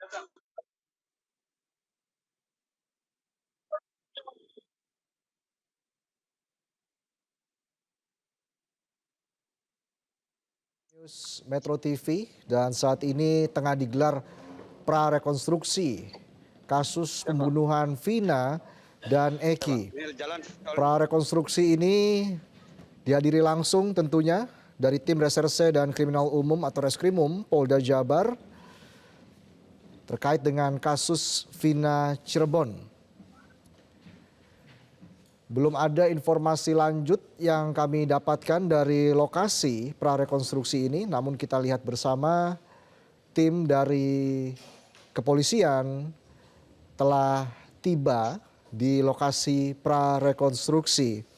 News Metro TV dan saat ini tengah digelar prarekonstruksi kasus pembunuhan Vina dan Eki. Prarekonstruksi ini dihadiri langsung tentunya dari tim reserse dan kriminal umum atau Reskrimum Polda Jabar terkait dengan kasus Vina Cirebon. Belum ada informasi lanjut yang kami dapatkan dari lokasi prarekonstruksi ini, namun kita lihat bersama tim dari kepolisian telah tiba di lokasi prarekonstruksi.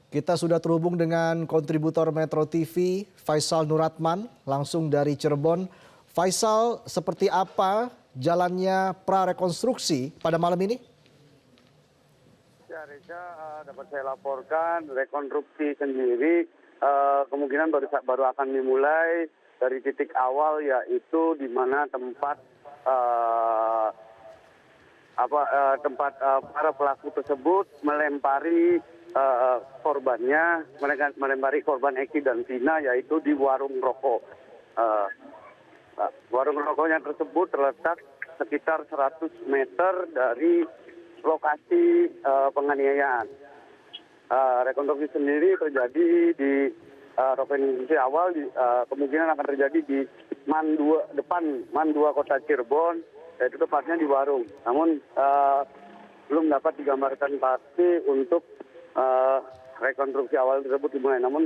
Kita sudah terhubung dengan kontributor Metro TV, Faisal Nuratman, langsung dari Cirebon. Faisal, seperti apa jalannya prarekonstruksi pada malam ini? Ya, Reza, dapat saya laporkan rekonstruksi sendiri kemungkinan baru akan dimulai dari titik awal, yaitu di mana tempat para pelaku tersebut melempari korbannya, mereka melempari korban Eki dan Vina, yaitu di warung rokok. Warung rokoknya tersebut terletak sekitar 100 meter dari lokasi penganiayaan. Rekonstruksi sendiri terjadi di rekonstruksi awal, kemungkinan akan terjadi di depan Man 2 Kota Cirebon, yaitu tepatnya di warung. Namun belum dapat digambarkan pasti untuk rekonstruksi awal tersebut dimulai. Namun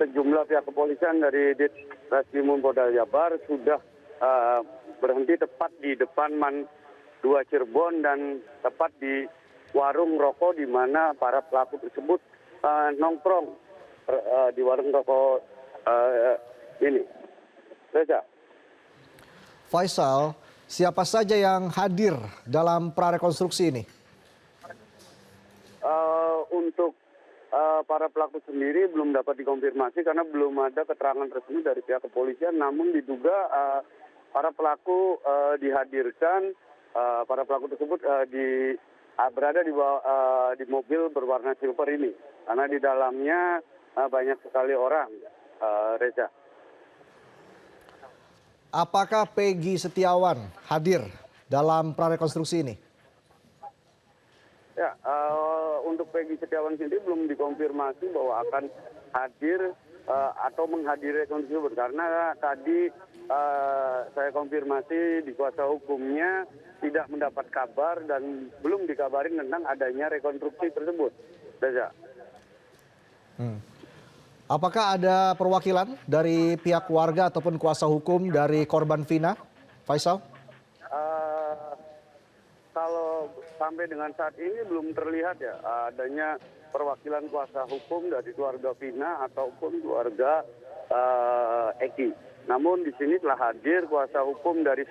sejumlah pihak kepolisian dari Reskrimum Polda Jabar sudah berhenti tepat di depan Man 2 Cirebon dan tepat di warung rokok di mana para pelaku tersebut nongkrong di warung rokok ini. Reza. Faisal, siapa saja yang hadir dalam prarekonstruksi ini? Untuk para pelaku sendiri belum dapat dikonfirmasi karena belum ada keterangan resmi dari pihak kepolisian. Namun diduga para pelaku dihadirkan, para pelaku tersebut berada di mobil berwarna silver ini, karena di dalamnya banyak sekali orang. Reza. Apakah Peggy Setiawan hadir dalam prarekonstruksi ini? Ya, untuk Peggy Setiawan sendiri belum dikonfirmasi bahwa akan hadir atau menghadiri rekonstruksi, karena tadi saya konfirmasi di kuasa hukumnya tidak mendapat kabar dan belum dikabarin tentang adanya rekonstruksi tersebut. Reza. Apakah ada perwakilan dari pihak keluarga ataupun kuasa hukum dari korban Vina, Faisal? Kalau sampai dengan saat ini belum terlihat ya adanya perwakilan kuasa hukum dari keluarga Vina ataupun keluarga Eki. Namun di sini telah hadir kuasa hukum dari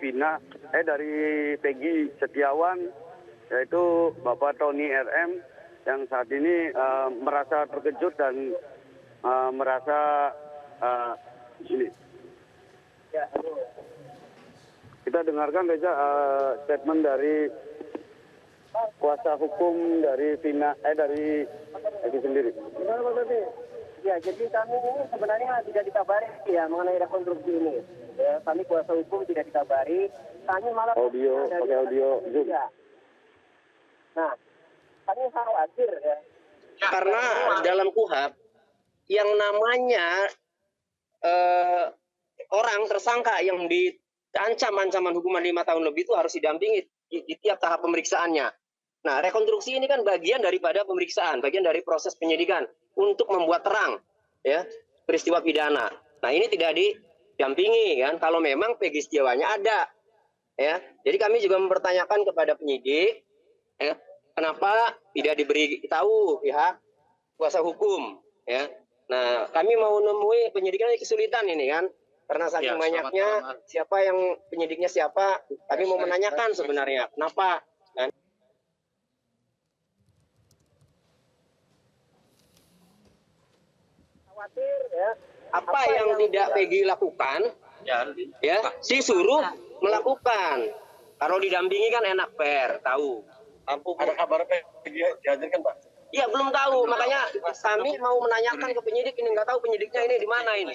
dari Peggy Setiawan, yaitu Bapak Tony RM, yang saat ini merasa terkejut dan merasa ini. Kita dengarkan Reza statement dari kuasa hukum dari dari Eki sendiri. Ya, jadi kami ini sebenarnya tidak dikabari ya mengenai rekonstruksi ini. Ya, kami kuasa hukum tidak dikabari. Kami malah pakai audio Zoom. Ya. Nah, kami khawatir ya. Karena dalam KUHP yang namanya orang tersangka yang diancam ancaman hukuman 5 tahun lebih itu harus didampingi di tiap tahap pemeriksaannya. Nah, rekonstruksi ini kan bagian daripada pemeriksaan, bagian dari proses penyidikan untuk membuat terang ya peristiwa pidana. Nah, ini tidak didampingi kan kalau memang Peggy Setiawannya ada ya. Jadi kami juga mempertanyakan kepada penyidik ya, kenapa tidak diberi tahu pihak kuasa hukum ya. Nah, kami mau nemui penyidiknya kesulitan ini kan, karena saking banyaknya siapa yang penyidiknya siapa. Kami mau menanyakan sebenarnya kenapa kan. khawatir ya. Apa yang tidak Peggy lakukan, ya, si suruh melakukan. Kalau didampingi kan enak, fair, tahu. Ada kabar Peggy dihadirkan, Pak? Iya, belum tahu. Makanya kami mau menanyakan ke penyidik ini, nggak tahu penyidiknya ini di mana ini.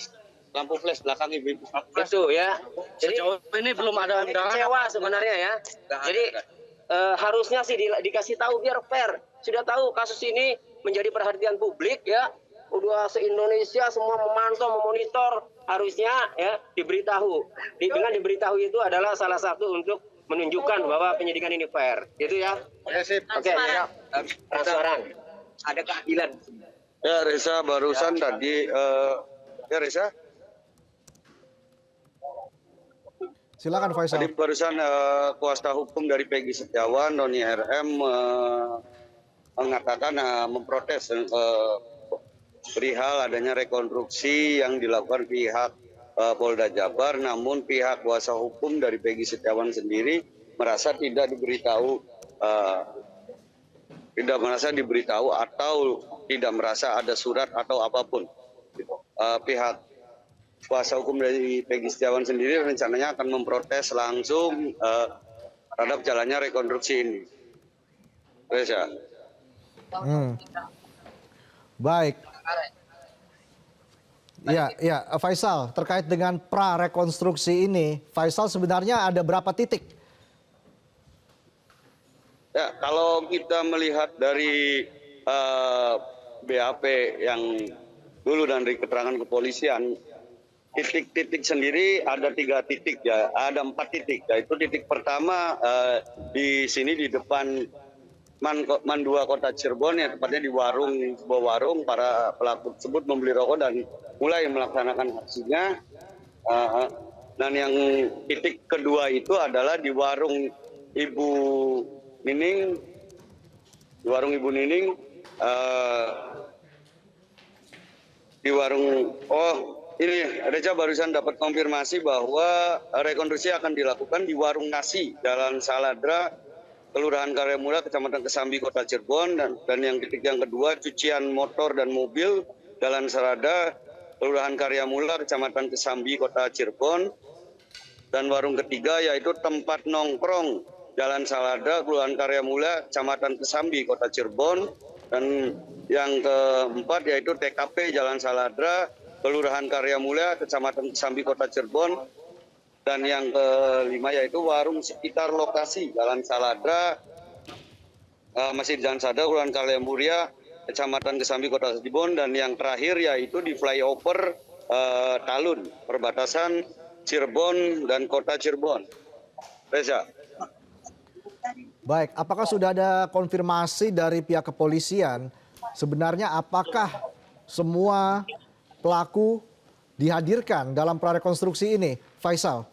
Lampu flash belakang ibu. Itu ya. Jadi Sejauh ini belum ada kami kecewa sebenarnya ya. Jadi harusnya sih dikasih tahu biar fair. Sudah tahu kasus ini menjadi perhatian publik ya. Udah se-Indonesia semua memantau, memonitor, harusnya ya diberitahu. Dengan diberitahu itu adalah salah satu untuk menunjukkan bahwa penyidikan ini fair. Gitu ya. Oke, transparan. Ada keadilan. Ya, Reza barusan tadi ya Reza. Silakan Faisal. Tadi barusan kuasa hukum dari Peggy Setiawan, Doni RM mengatakan memprotes perihal adanya rekonstruksi yang dilakukan pihak Polda Jabar, namun pihak kuasa hukum dari Peggy Setiawan sendiri merasa tidak diberitahu, atau tidak merasa ada surat atau apapun. Pihak kuasa hukum dari Peggy Setiawan sendiri rencananya akan memprotes langsung terhadap jalannya rekonstruksi ini. Reza. Baik. Ya, Faisal, terkait dengan pra-rekonstruksi ini, Faisal sebenarnya ada berapa titik? Ya, kalau kita melihat dari BAP yang dulu dan dari keterangan kepolisian, titik-titik sendiri ada 3 titik ya, ada 4 titik. Yaitu titik pertama di sini di depan Man 2 Kota Cirebon, ya tepatnya di sebuah warung, para pelaku tersebut membeli rokok dan mulai melaksanakan aksinya. Dan yang titik kedua itu adalah di warung Ibu Nining, ini Reza barusan dapat konfirmasi bahwa rekonstruksi akan dilakukan di warung nasi Jalan Saladra, Kelurahan Karyamula, Kecamatan Kesambi, Kota Cirebon, dan yang titik yang kedua cucian motor dan mobil Jalan Sarada, Kelurahan Karyamula, Kecamatan Kesambi, Kota Cirebon, dan warung ketiga yaitu tempat nongkrong Jalan Salada, Kelurahan Karyamula, Kecamatan Kesambi, Kota Cirebon, dan yang keempat yaitu TKP Jalan Saladra, Kelurahan Karyamula, Kecamatan Kesambi, Kota Cirebon, dan yang kelima yaitu warung sekitar lokasi Jalan Saladra, masih di Jalan Saladra, Kelurahan Karyamula, Kecamatan Kesambi, Kota Cirebon, dan yang terakhir yaitu di flyover Talun, perbatasan Cirebon dan Kota Cirebon. Reza. Baik, apakah sudah ada konfirmasi dari pihak kepolisian sebenarnya apakah semua pelaku dihadirkan dalam prarekonstruksi ini, Faisal?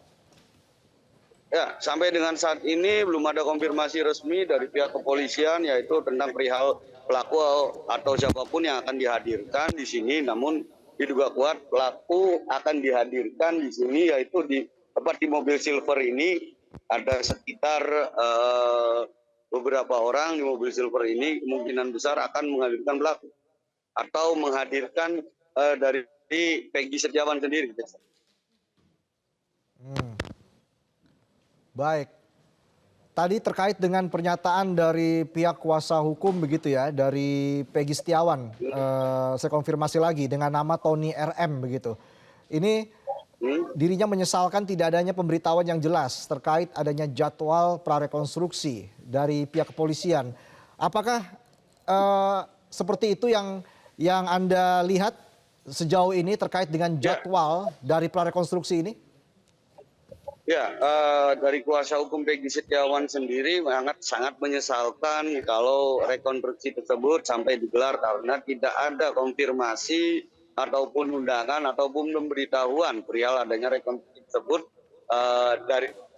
Ya, sampai dengan saat ini belum ada konfirmasi resmi dari pihak kepolisian yaitu tentang perihal pelaku atau siapapun yang akan dihadirkan di sini. Namun diduga kuat pelaku akan dihadirkan di sini yaitu di mobil silver ini ada sekitar beberapa orang di mobil silver ini kemungkinan besar akan menghadirkan pelaku atau menghadirkan dari Peggy Setiawan sendiri. Baik. Tadi terkait dengan pernyataan dari pihak kuasa hukum begitu ya, dari Peggy Setiawan. Saya konfirmasi lagi dengan nama Tony RM begitu. Ini dirinya menyesalkan tidak adanya pemberitahuan yang jelas terkait adanya jadwal prarekonstruksi dari pihak kepolisian. Apakah seperti itu yang Anda lihat sejauh ini terkait dengan jadwal dari prarekonstruksi ini? Ya, dari kuasa hukum Peggy Setiawan sendiri sangat menyesalkan kalau rekonstruksi tersebut sampai digelar karena tidak ada konfirmasi ataupun undangan ataupun pemberitahuan perihal adanya rekonstruksi tersebut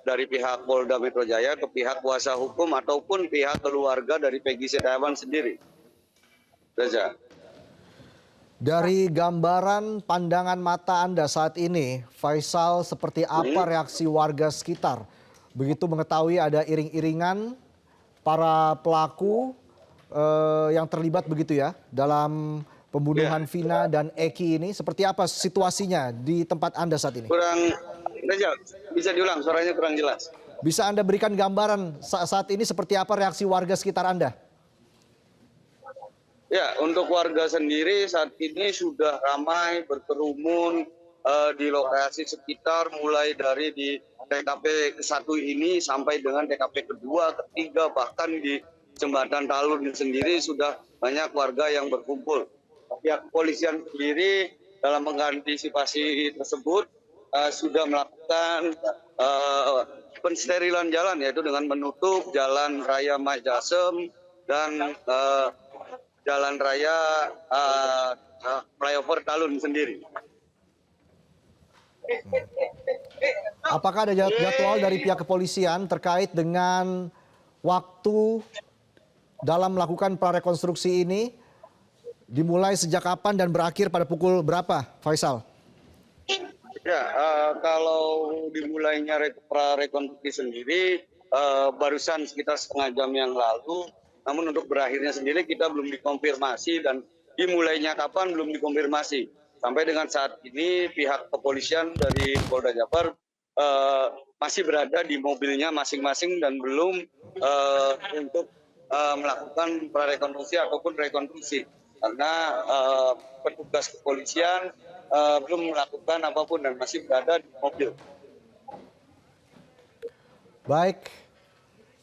dari pihak Polda Metro Jaya ke pihak kuasa hukum ataupun pihak keluarga dari Peggy Setiawan sendiri. Reza. Dari gambaran pandangan mata Anda saat ini, Faisal, seperti apa reaksi warga sekitar? Begitu mengetahui ada iring-iringan para pelaku yang terlibat begitu ya dalam pembunuhan Vina dan Eki ini. Seperti apa situasinya di tempat Anda saat ini? Bisa diulang, suaranya kurang jelas. Bisa Anda berikan gambaran saat ini seperti apa reaksi warga sekitar Anda? Ya, untuk warga sendiri saat ini sudah ramai berkerumun di lokasi sekitar, mulai dari di TKP 1 ini sampai dengan TKP kedua, ketiga, bahkan di Jembatan Talun sendiri sudah banyak warga yang berkumpul. Pihak kepolisian sendiri dalam mengantisipasi tersebut sudah melakukan pensterilan jalan, yaitu dengan menutup Jalan Raya Majasem dan Jalan Raya Flyover Talun sendiri. Apakah ada jadwal dari pihak kepolisian terkait dengan waktu dalam melakukan prarekonstruksi ini? Dimulai sejak kapan dan berakhir pada pukul berapa, Faisal? Ya, kalau dimulainya prarekonstruksi sendiri barusan sekitar setengah jam yang lalu. Namun untuk berakhirnya sendiri kita belum dikonfirmasi dan dimulainya kapan belum dikonfirmasi. Sampai dengan saat ini pihak kepolisian dari Polda Jabar masih berada di mobilnya masing-masing dan belum untuk melakukan prarekonstruksi ataupun rekonstruksi. Karena petugas kepolisian belum melakukan apapun dan masih berada di mobil. Baik,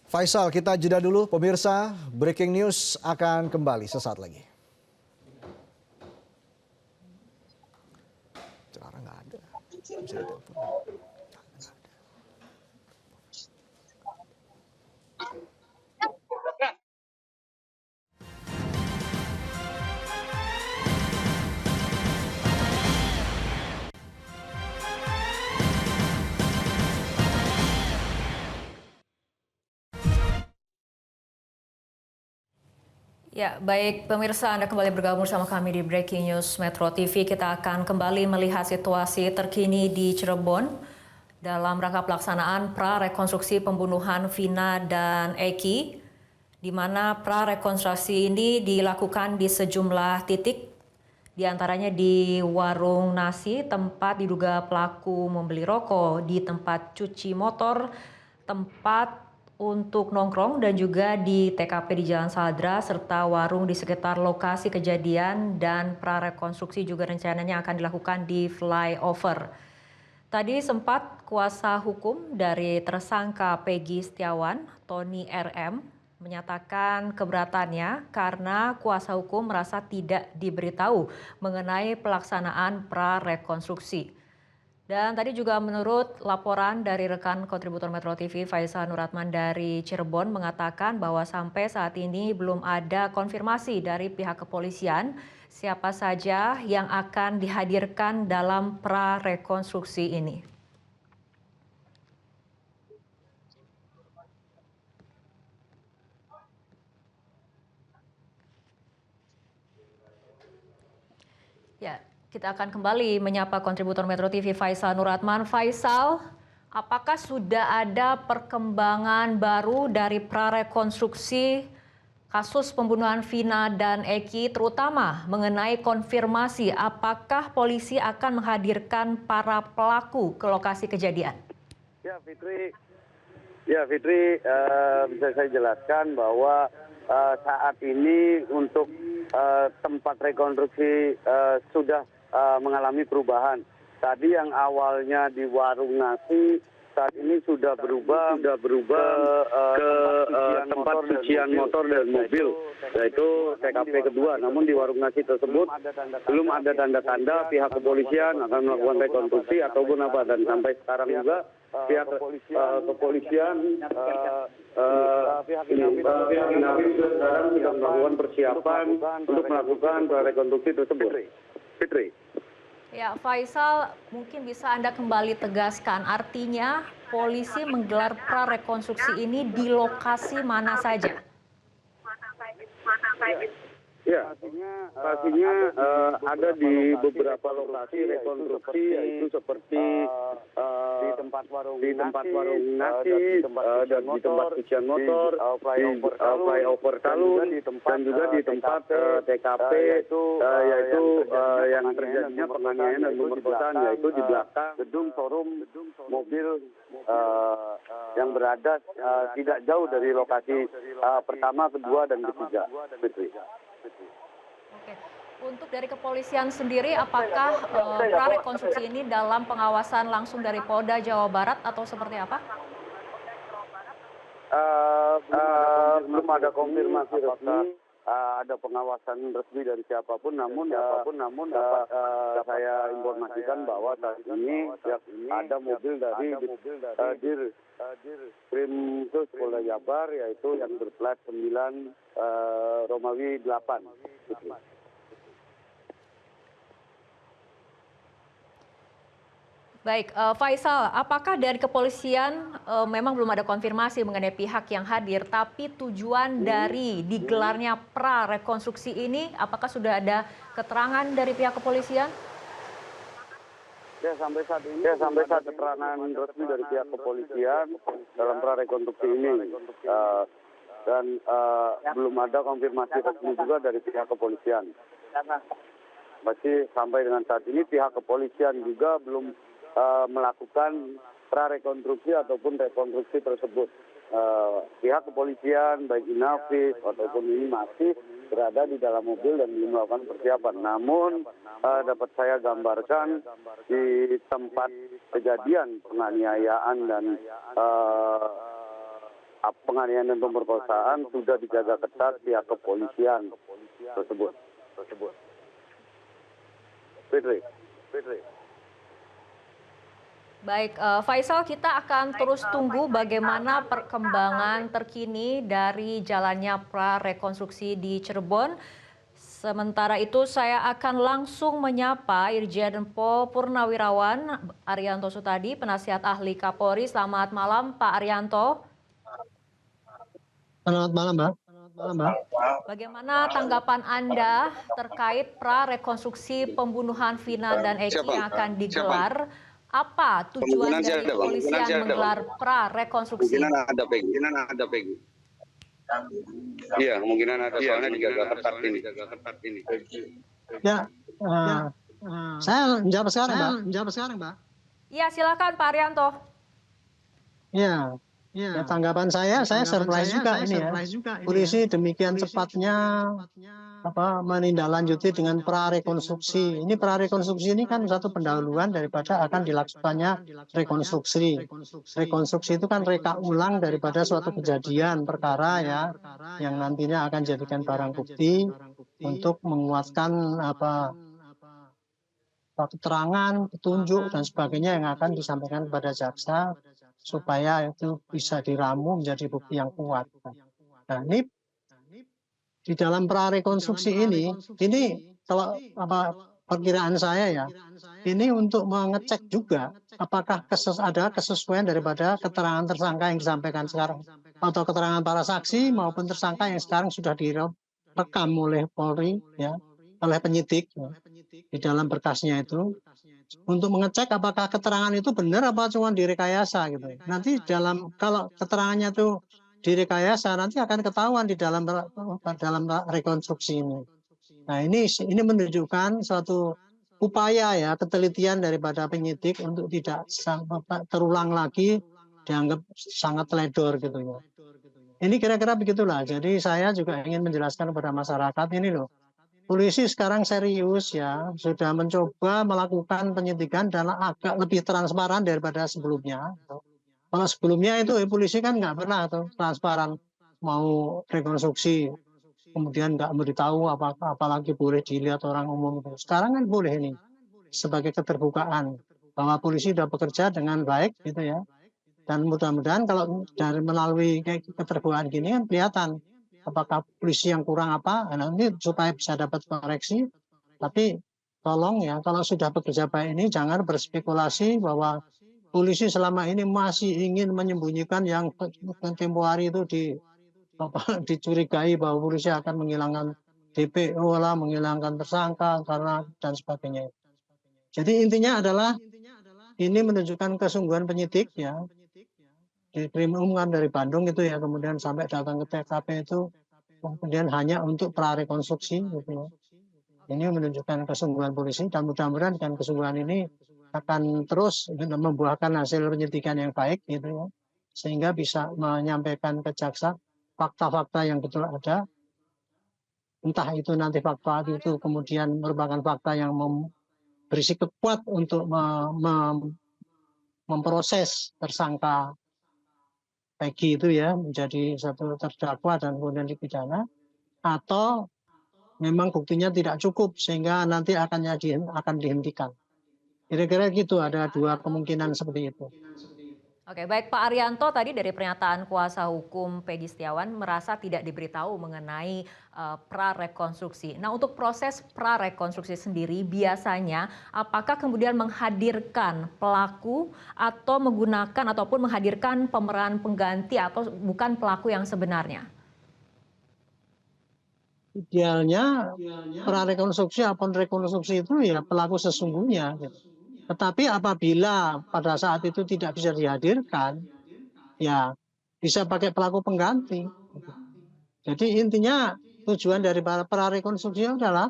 Faisal, kita jeda dulu pemirsa. Breaking news akan kembali sesaat lagi. Cara nggak ada. Bisa ditelepon. Ya, baik pemirsa, Anda kembali bergabung bersama kami di Breaking News Metro TV. Kita akan kembali melihat situasi terkini di Cirebon dalam rangka pelaksanaan prarekonstruksi pembunuhan Vina dan Eki, di mana prarekonstruksi ini dilakukan di sejumlah titik, di antaranya di warung nasi, tempat diduga pelaku membeli rokok, di tempat cuci motor, tempat untuk nongkrong, dan juga di TKP di Jalan Saladra serta warung di sekitar lokasi kejadian, dan prarekonstruksi juga rencananya akan dilakukan di flyover. Tadi sempat kuasa hukum dari tersangka Peggy Setiawan, Tony RM, menyatakan keberatannya karena kuasa hukum merasa tidak diberitahu mengenai pelaksanaan prarekonstruksi. Dan tadi juga menurut laporan dari rekan kontributor Metro TV Faisal Nuratman dari Cirebon mengatakan bahwa sampai saat ini belum ada konfirmasi dari pihak kepolisian siapa saja yang akan dihadirkan dalam prarekonstruksi ini. Ya, kita akan kembali menyapa kontributor Metro TV Faisal Nuratman. Faisal, apakah sudah ada perkembangan baru dari prarekonstruksi kasus pembunuhan Vina dan Eki, terutama mengenai konfirmasi apakah polisi akan menghadirkan para pelaku ke lokasi kejadian? Ya, Fitri, bisa saya jelaskan bahwa saat ini untuk tempat rekonstruksi sudah mengalami perubahan. Tadi yang awalnya di warung nasi, saat ini sudah berubah ke tempat cucian motor dan mobil, yaitu TKP kedua. Namun di warung nasi tersebut belum ada tanda-tanda pihak kepolisian akan melakukan rekonstruksi ataupun apa. Dan sampai sekarang juga pihak kepolisian pihak Inavis sekarang sedang melakukan persiapan untuk melakukan rekonstruksi tersebut. Fitri. Ya, Faisal, mungkin bisa Anda kembali tegaskan, artinya polisi menggelar prarekonstruksi ini di lokasi mana saja? Ya, pastinya ada di beberapa lokasi rekonstruksi, yaitu seperti di tempat warung nasi, dan di tempat cucian motor, flyover Talun, dan juga di tempat TKP, yaitu yang terjadinya penganiayaan dan pemerkosaan, yaitu di belakang gedung showroom mobil yang berada tidak jauh dari lokasi pertama, kedua, dan ketiga. Fitri. Oke. Untuk dari kepolisian sendiri, apakah prarekonstruksi ini dalam pengawasan langsung dari Polda Jawa Barat atau seperti apa? Belum ada konfirmasi resmi, ada pengawasan resmi dari siapapun, namun dapat saya informasikan bahwa saat ini ada mobil dari Krimsus Polda Jabar, yaitu yang berplat 9 Romawi 8. Baik, Faisal, apakah dari kepolisian memang belum ada konfirmasi mengenai pihak yang hadir, tapi tujuan dari digelarnya prarekonstruksi ini, apakah sudah ada keterangan dari pihak kepolisian? Ya, sampai saat keterangan resmi dari pihak kepolisian dalam prarekonstruksi ini, dan belum ada konfirmasi resmi juga dari pihak kepolisian. Masih sampai dengan saat ini pihak kepolisian juga belum melakukan prarekonstruksi ataupun rekonstruksi tersebut. Pihak kepolisian baik Inavis ataupun ini masih berada di dalam mobil dan belum melakukan persiapan. Namun dapat saya gambarkan di tempat kejadian penganiayaan dan pemerkosaan sudah dijaga ketat pihak kepolisian tersebut. Fitri. Baik, Faisal, kita akan terus tunggu bagaimana perkembangan terkini dari jalannya prarekonstruksi di Cirebon. Sementara itu saya akan langsung menyapa Irjen Pol Purnawirawan Arianto Sutadi, penasihat ahli Kapolri. Selamat malam, Pak Arianto. Selamat malam, Mbak. Bagaimana tanggapan Anda terkait prarekonstruksi pembunuhan Vina dan Eki yang akan digelar? Apa tujuan dari kepolisian menggelar prarekonstruksi? Kemungkinan ada Peggy. Iya, kemungkinan ada, soalnya dijaga ketat ini. Ya, saya menjawab sekarang, Mbak. Iya, silakan Pak Arianto. Ya, tanggapan saya surprise juga ini ya. Polisi demikian cepatnya menindaklanjuti dengan prarekonstruksi. Ini prarekonstruksi ini kan satu pendahuluan daripada akan dilakukannya rekonstruksi. Rekonstruksi itu kan reka ulang daripada suatu kejadian perkara ya, yang nantinya akan jadikan barang bukti untuk menguatkan keterangan, petunjuk dan sebagainya yang akan disampaikan kepada jaksa supaya itu bisa diramu menjadi bukti yang kuat. Nah, ini di dalam prarekonstruksi ini kalau perkiraan saya ya, ini untuk mengecek juga apakah ada kesesuaian daripada keterangan tersangka yang disampaikan sekarang atau keterangan para saksi maupun tersangka yang sekarang sudah direkam oleh Polri ya, oleh penyidik ya, di dalam berkasnya itu, untuk mengecek apakah keterangan itu benar apa cuma direkayasa gitu. Nanti kalau keterangannya itu direkayasa nanti akan ketahuan di dalam rekonstruksi ini. Nah, ini menunjukkan suatu upaya ya, ketelitian daripada penyidik untuk tidak terulang lagi dianggap sangat teledor gitu ya. Ini kira-kira begitulah. Jadi saya juga ingin menjelaskan kepada masyarakat ini loh. Polisi sekarang serius ya, sudah mencoba melakukan penyidikan dan agak lebih transparan daripada sebelumnya. Kalau sebelumnya itu polisi kan nggak pernah tuh transparan mau rekonstruksi, kemudian nggak memberitahu apalagi boleh dilihat orang umum itu. Sekarang kan boleh ini sebagai keterbukaan bahwa polisi sudah bekerja dengan baik gitu ya. Dan mudah-mudahan kalau dari melalui keterbukaan gini kan kelihatan apakah polisi yang kurang apa, nanti supaya bisa dapat koreksi. Tapi tolong ya, kalau sudah bekerja baik ini jangan berspekulasi bahwa polisi selama ini masih ingin menyembunyikan yang tempo hari itu dicurigai bahwa polisi akan menghilangkan DPO lah, menghilangkan tersangka karena dan sebagainya. Jadi intinya adalah ini menunjukkan kesungguhan penyidik ya. Di Krimum kan dari Bandung itu ya, kemudian sampai datang ke TKP itu kemudian hanya untuk prarekonstruksi gitu ya. Ini menunjukkan kesungguhan polisi dan mudah-mudahan dengan kesungguhan ini akan terus membuahkan hasil penyidikan yang baik gitu ya. Sehingga bisa menyampaikan ke jaksa fakta-fakta yang betul ada. Entah itu nanti fakta itu kemudian merupakan fakta yang berisi kuat untuk memproses tersangka Peggy itu ya menjadi satu terdakwa dan kemudian dipidana, atau memang buktinya tidak cukup sehingga nanti akan dihentikan. Kira-kira gitu, ada dua kemungkinan seperti itu. Oke, baik Pak Arianto, tadi dari pernyataan kuasa hukum Peggy Setiawan merasa tidak diberitahu mengenai prarekonstruksi. Nah, untuk proses prarekonstruksi sendiri biasanya apakah kemudian menghadirkan pelaku atau menggunakan ataupun menghadirkan pemeran pengganti atau bukan pelaku yang sebenarnya? Idealnya prarekonstruksi atau rekonstruksi itu ya pelaku sesungguhnya. Tetapi apabila pada saat itu tidak bisa dihadirkan, ya bisa pakai pelaku pengganti. Jadi intinya tujuan dari prarekonstruksi adalah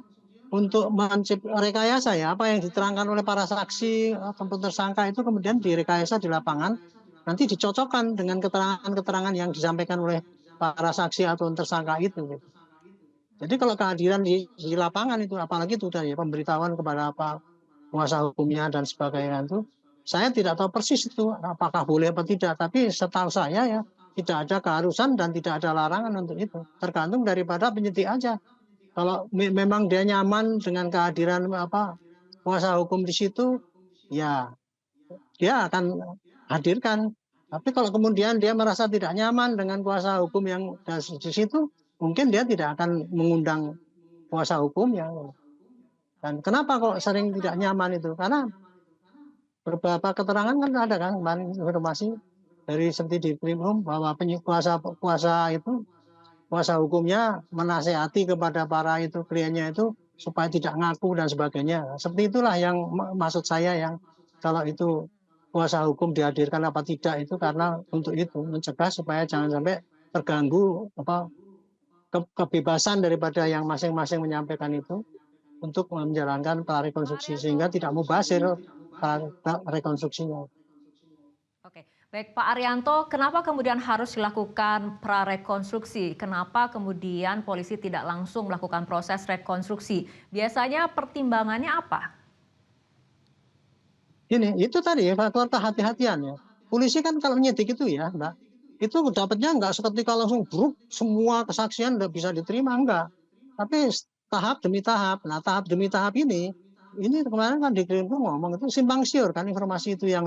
untuk rekayasa ya, apa yang diterangkan oleh para saksi ataupun tersangka itu kemudian direkayasa di lapangan, nanti dicocokkan dengan keterangan-keterangan yang disampaikan oleh para saksi atau tersangka itu. Jadi kalau kehadiran di lapangan itu, apalagi itu dari pemberitahuan kepada kuasa hukumnya dan sebagainya itu, saya tidak tahu persis itu apakah boleh atau tidak, tapi setahu saya ya tidak ada keharusan dan tidak ada larangan untuk itu, tergantung daripada penyidik aja. Kalau memang dia nyaman dengan kehadiran kuasa hukum di situ, ya dia akan hadirkan. Tapi kalau kemudian dia merasa tidak nyaman dengan kuasa hukum yang di situ, mungkin dia tidak akan mengundang kuasa hukumnya. Dan kenapa kok sering tidak nyaman itu? Karena beberapa keterangan kan ada kan kemarin informasi dari seperti di Krimum bahwa kuasa hukumnya menasehati kepada para itu kliennya itu supaya tidak ngaku dan sebagainya. Seperti itulah yang maksud saya yang kalau itu kuasa hukum dihadirkan apa tidak itu karena untuk itu mencegah supaya jangan sampai terganggu kebebasan daripada yang masing-masing menyampaikan itu untuk menjalankan prarekonstruksi sehingga tidak mubazir rekonstruksinya. Oke, baik Pak Arianto, kenapa kemudian harus dilakukan prarekonstruksi? Kenapa kemudian polisi tidak langsung melakukan proses rekonstruksi? Biasanya pertimbangannya apa? Itu tadi faktor kehati-hatian ya. Polisi kan kalau menyidik itu ya, Mbak, itu dapatnya enggak seketika langsung bruk semua kesaksian udah bisa diterima, enggak. Tapi tahap demi tahap. Nah, tahap demi tahap ini kemarin kan di Krimum ngomong itu simpang siur kan informasi itu yang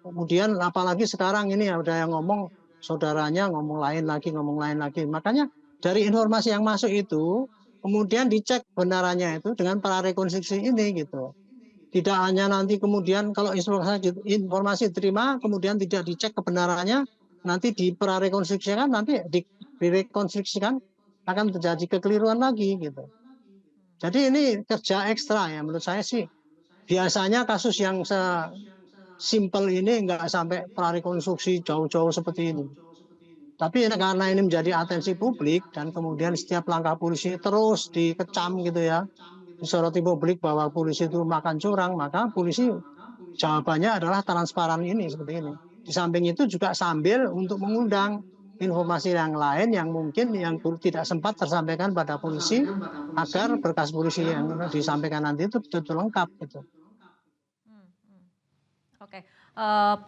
Kemudian apalagi sekarang ini ada yang ngomong saudaranya ngomong lain lagi. Makanya dari informasi yang masuk itu kemudian dicek benarannya itu dengan prarekonstruksi ini gitu. Tidak hanya nanti kemudian kalau informasi diterima kemudian tidak dicek kebenarannya, nanti di prarekonstruksikan, nanti direkonstruksikan akan terjadi kekeliruan lagi gitu. Jadi ini kerja ekstra ya menurut saya sih. Biasanya kasus yang simpel ini enggak sampai prarekonstruksi jauh-jauh seperti ini. Tapi karena ini menjadi atensi publik dan kemudian setiap langkah polisi terus dikecam gitu ya, disoroti publik bahwa polisi itu makan curang, maka polisi jawabannya adalah transparan ini seperti ini. Di samping itu juga sambil untuk mengundang informasi yang lain yang mungkin yang tidak sempat tersampaikan pada polisi agar berkas polisi yang disampaikan nanti itu betul-betul lengkap gitu. Oke,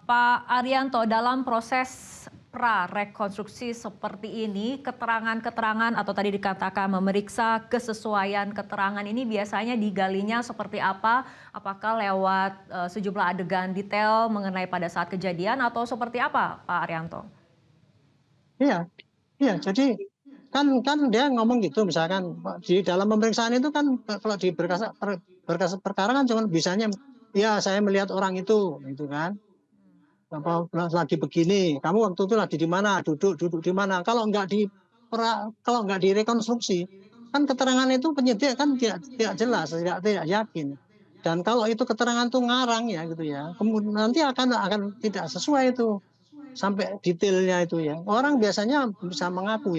Pak Arianto, dalam proses prarekonstruksi seperti ini, keterangan-keterangan atau tadi dikatakan memeriksa kesesuaian keterangan ini biasanya digalinya seperti apa? Apakah lewat sejumlah adegan detail mengenai pada saat kejadian atau seperti apa, Pak Arianto? Iya, jadi kan dia ngomong gitu misalkan di dalam pemeriksaan itu kan kalau di berkas perkara kan cuma bisanya ya saya melihat orang itu gitu kan. Lagi begini, kamu waktu itu lagi di mana, duduk di mana. Kalau nggak direkonstruksi, kan keterangan itu penyidik kan tidak jelas, tidak yakin. Dan kalau itu keterangan itu ngarang ya gitu ya, kemudian nanti akan tidak sesuai itu sampai detailnya itu ya. Orang biasanya bisa mengaku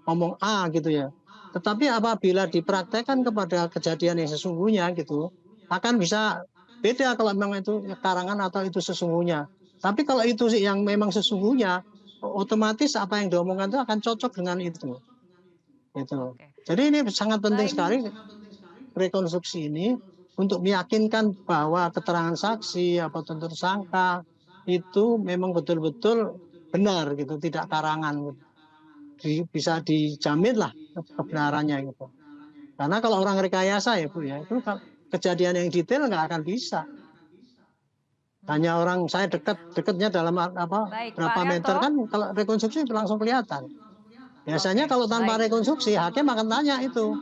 ngomong A gitu ya. Tetapi apabila dipraktekkan kepada kejadian yang sesungguhnya gitu, akan bisa beda kalau memang itu karangan atau itu sesungguhnya. Tapi kalau itu sih yang memang sesungguhnya, otomatis apa yang diomongkan itu akan cocok dengan itu. Gitu. Oke. Jadi ini sangat penting Baik. sekali rekonstruksi ini untuk meyakinkan bahwa keterangan saksi atau tersangka itu memang betul-betul benar gitu, tidak karangan. Bisa dijamin lah kebenarannya gitu. Karena kalau orang rekayasa ya Bu ya, itu kejadian yang detail nggak akan bisa. Hanya orang saya dekatnya dalam Baik, Pak berapa meter Arianto. kan, kalau rekonstruksi langsung kelihatan. Biasanya Oke, kalau tanpa baik. rekonstruksi hakim akan tanya itu.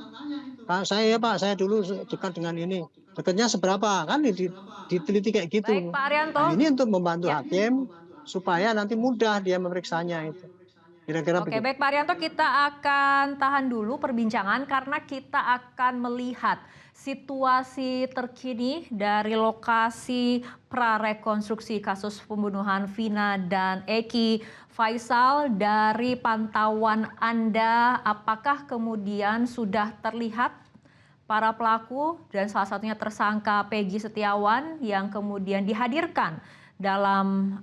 Pak saya dulu dekat dengan ini. Dekatnya seberapa? Kan diteliti kayak Baik, gitu. Pak Arianto. Nah, ini untuk membantu Ya. hakim supaya nanti mudah dia memeriksanya itu. Kira-kira Oke, begitu. baik Pak Arianto, kita akan tahan dulu perbincangan karena kita akan melihat situasi terkini dari lokasi prarekonstruksi kasus pembunuhan Vina dan Eki. Faisal, dari pantauan Anda, apakah kemudian sudah terlihat para pelaku dan salah satunya tersangka Peggy Setiawan yang kemudian dihadirkan dalam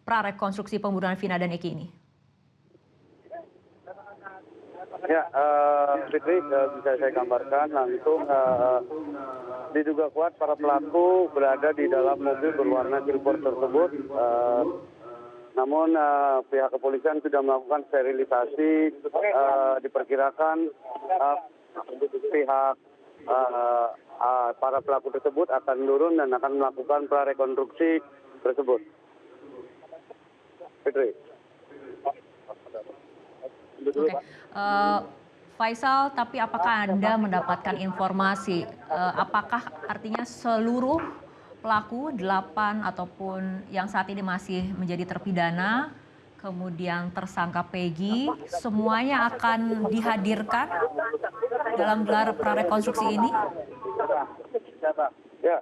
prarekonstruksi pembunuhan Vina dan Eki ini? Ya, Fitri, bisa saya gambarkan langsung diduga kuat para pelaku berada di dalam mobil berwarna silver tersebut. Namun pihak kepolisian sudah melakukan sterilisasi. Diperkirakan pihak para pelaku tersebut akan turun dan akan melakukan prarekonstruksi tersebut. Fitri. Oke, Faisal, tapi apakah Anda mendapatkan informasi, apakah artinya seluruh pelaku 8 ataupun yang saat ini masih menjadi terpidana, kemudian tersangka Peggy, semuanya akan dihadirkan dalam gelar prarekonstruksi ini? Ya,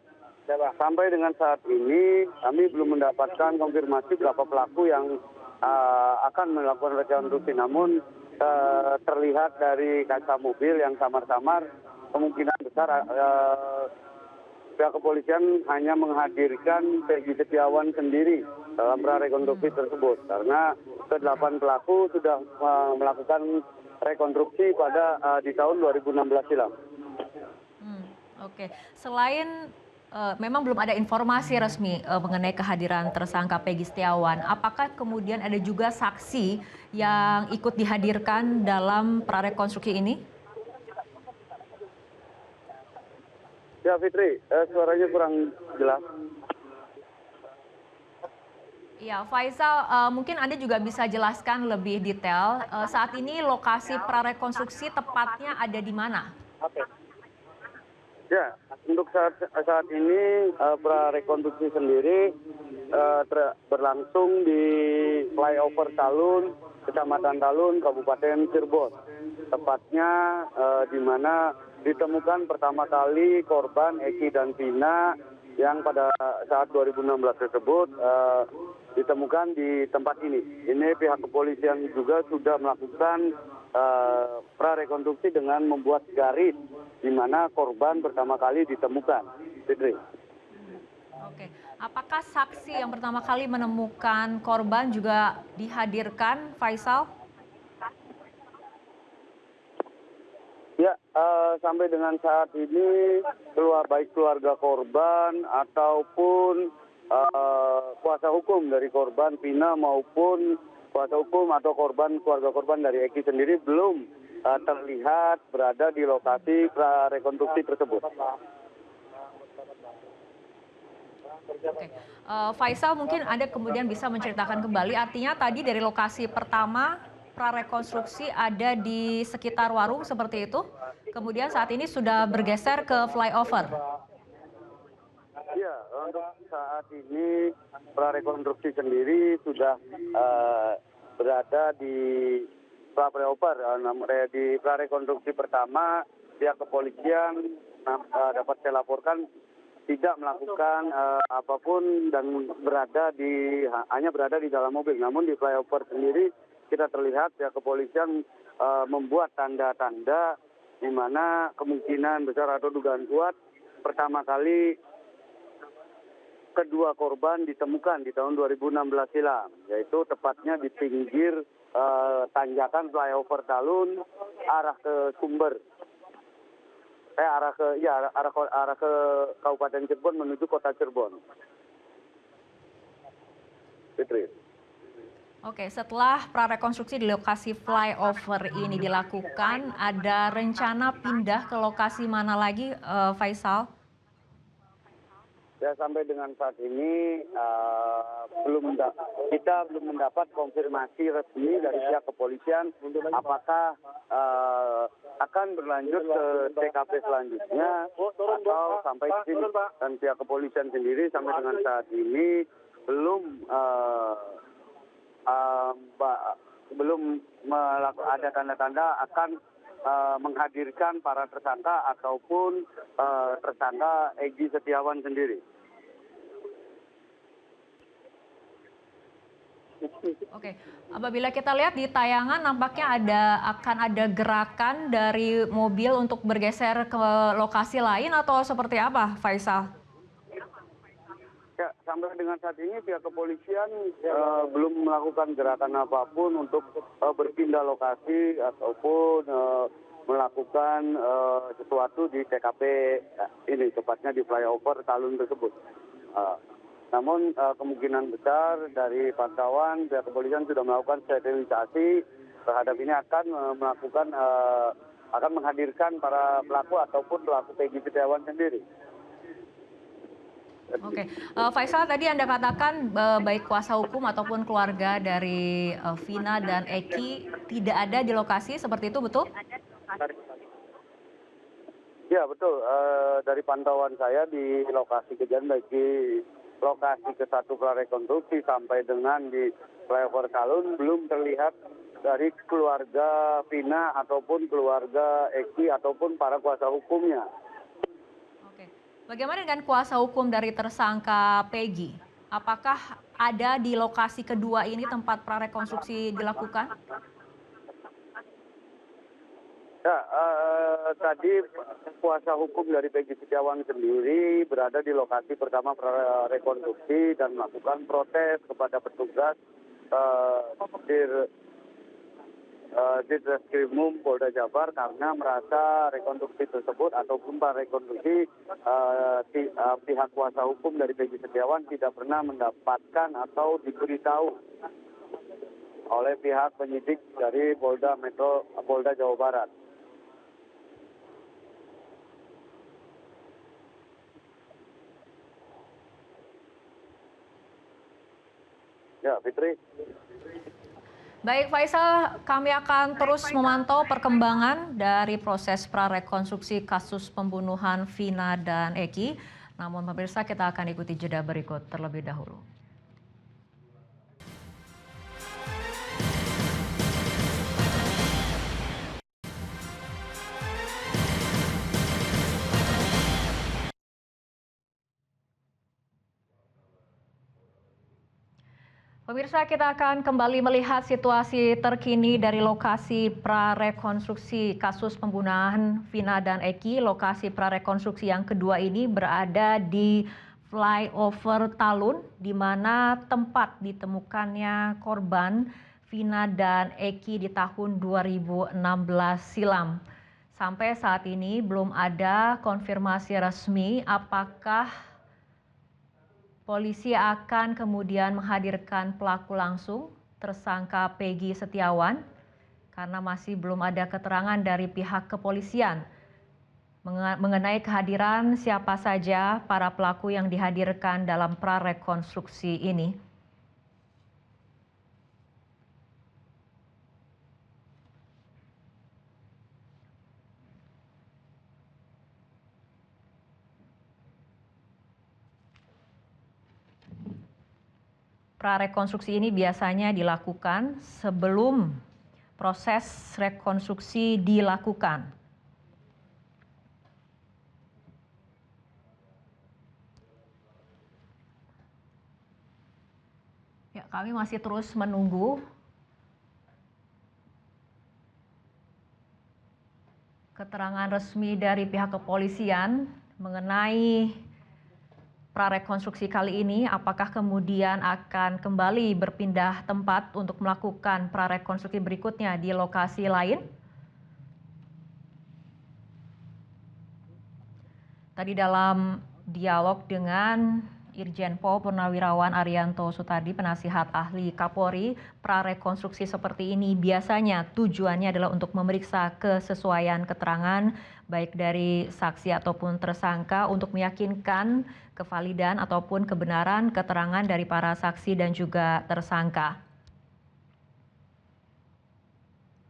sampai dengan saat ini kami belum mendapatkan konfirmasi berapa pelaku yang akan melakukan rekonstruksi. Namun terlihat dari kaca mobil yang samar-samar, kemungkinan besar pihak kepolisian hanya menghadirkan Peggy Setiawan sendiri dalam prarekonstruksi tersebut. Karena ke-8 pelaku sudah melakukan rekonstruksi pada di tahun 2016 silam. Oke, selain memang belum ada informasi resmi mengenai kehadiran tersangka Peggy Setiawan. Apakah kemudian ada juga saksi yang ikut dihadirkan dalam prarekonstruksi ini? Ya Fitri, suaranya kurang jelas. Ya, Faisal, mungkin Anda juga bisa jelaskan lebih detail. Saat ini lokasi prarekonstruksi tepatnya ada di mana? Ya, untuk saat ini prarekonstruksi sendiri berlangsung di flyover Talun, Kecamatan Talun, Kabupaten Cirebon. Tepatnya di mana ditemukan pertama kali korban Eki dan Vina yang pada saat 2016 tersebut ditemukan di tempat ini. Ini pihak kepolisian juga sudah melakukan prarekonstruksi dengan membuat garis di mana korban pertama kali ditemukan. Fitri. Oke, apakah saksi yang pertama kali menemukan korban juga dihadirkan, Faisal? Ya, sampai dengan saat ini baik keluarga korban ataupun kuasa hukum dari korban Vina maupun kuasa hukum atau keluarga korban dari Eki sendiri belum terlihat berada di lokasi prarekonstruksi tersebut. Oke. Faisal, mungkin Anda kemudian bisa menceritakan kembali, artinya tadi dari lokasi pertama prarekonstruksi ada di sekitar warung seperti itu, kemudian saat ini sudah bergeser ke flyover. Ya, untuk saat ini prarekonstruksi sendiri sudah berada di flyover. Di prarekonstruksi pertama, pihak kepolisian dapat saya laporkan tidak melakukan apapun dan hanya berada di dalam mobil. Namun di flyover sendiri kita terlihat pihak kepolisian membuat tanda-tanda di mana kemungkinan besar atau dugaan kuat pertama kali kedua korban ditemukan di tahun 2016 silam, yaitu tepatnya di pinggir tanjakan flyover Talun arah ke Sumber. Arah ke Kabupaten Cirebon menuju Kota Cirebon. Fitri. Oke, setelah prarekonstruksi di lokasi flyover ini dilakukan, ada rencana pindah ke lokasi mana lagi, Faisal? Ya, sampai dengan saat ini kita belum mendapat konfirmasi resmi dari pihak kepolisian apakah akan berlanjut ke TKP selanjutnya atau sampai di sini. Dan pihak kepolisian sendiri sampai dengan saat ini belum ada tanda-tanda akan menghadirkan para tersangka ataupun tersangka Egy Setiawan sendiri. Oke, apabila kita lihat di tayangan nampaknya akan ada gerakan dari mobil untuk bergeser ke lokasi lain atau seperti apa, Faisal? Ya, sampai dengan saat ini pihak kepolisian belum melakukan gerakan apapun untuk berpindah lokasi ataupun melakukan sesuatu di TKP ini, tepatnya di flyover Talun tersebut. Namun kemungkinan besar dari pantauan pihak kepolisian sudah melakukan sterilisasi terhadap ini akan menghadirkan para pelaku ataupun pelaku Egy Setiawan sendiri. Oke, Faisal tadi Anda katakan baik kuasa hukum ataupun keluarga dari Vina dan Eki tidak ada di lokasi, seperti itu betul? Ya betul, dari pantauan saya di lokasi kejadian baik di lokasi ke-1 prarekonstruksi sampai dengan di flyover Talun belum terlihat dari keluarga Vina ataupun keluarga Eki ataupun para kuasa hukumnya. Oke, bagaimana dengan kuasa hukum dari tersangka Peggy? Apakah ada di lokasi kedua ini tempat prarekonstruksi dilakukan? Ya, tadi kuasa hukum dari Peggy Setiawan sendiri berada di lokasi pertama prarekonstruksi dan melakukan protes kepada petugas di Reskrimum Polda Jabar karena merasa rekonstruksi tersebut ataupun prarekonstruksi pihak kuasa hukum dari Peggy Setiawan tidak pernah mendapatkan atau diberitahu oleh pihak penyidik dari Polda Jawa Barat. Ya, Fitri. Baik Faisal, kami akan terus memantau perkembangan dari proses prarekonstruksi kasus pembunuhan Vina dan Eki. Namun pemirsa, kita akan ikuti jeda berikut terlebih dahulu. Pemirsa, kita akan kembali melihat situasi terkini dari lokasi prarekonstruksi kasus pembunuhan Vina dan Eki. Lokasi prarekonstruksi yang kedua ini berada di flyover Talun, di mana tempat ditemukannya korban Vina dan Eki di tahun 2016 silam. Sampai saat ini belum ada konfirmasi resmi apakah polisi akan kemudian menghadirkan pelaku langsung, tersangka Peggy Setiawan, karena masih belum ada keterangan dari pihak kepolisian mengenai kehadiran siapa saja para pelaku yang dihadirkan dalam prarekonstruksi ini. Prarekonstruksi ini biasanya dilakukan sebelum proses rekonstruksi dilakukan. Ya, kami masih terus menunggu keterangan resmi dari pihak kepolisian mengenai prarekonstruksi kali ini, apakah kemudian akan kembali berpindah tempat untuk melakukan prarekonstruksi berikutnya di lokasi lain. Tadi dalam dialog dengan Irjen Pol Purnawirawan Arianto Sutardi, penasihat ahli Kapolri, prarekonstruksi seperti ini biasanya tujuannya adalah untuk memeriksa kesesuaian keterangan baik dari saksi ataupun tersangka untuk meyakinkan kevalidan ataupun kebenaran keterangan dari para saksi dan juga tersangka.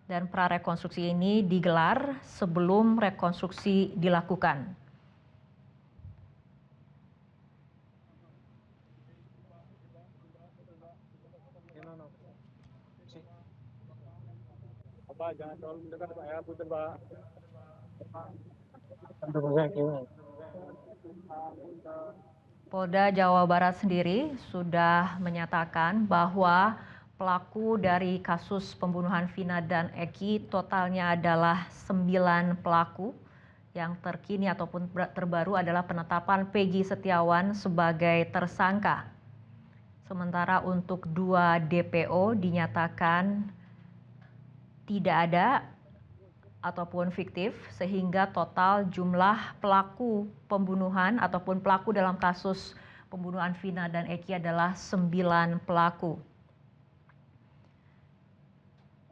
Dan prarekonstruksi ini digelar sebelum rekonstruksi dilakukan. Pak, jangan terlalu mendekat Pak ya, putar Pak. Polda Jawa Barat sendiri sudah menyatakan bahwa pelaku dari kasus pembunuhan Vina dan Eki totalnya adalah 9 pelaku. Yang terkini ataupun terbaru adalah penetapan Peggy Setiawan sebagai tersangka. Sementara untuk 2 DPO dinyatakan tidak ada ataupun fiktif, sehingga total jumlah pelaku pembunuhan ataupun pelaku dalam kasus pembunuhan Vina dan Eki adalah 9 pelaku.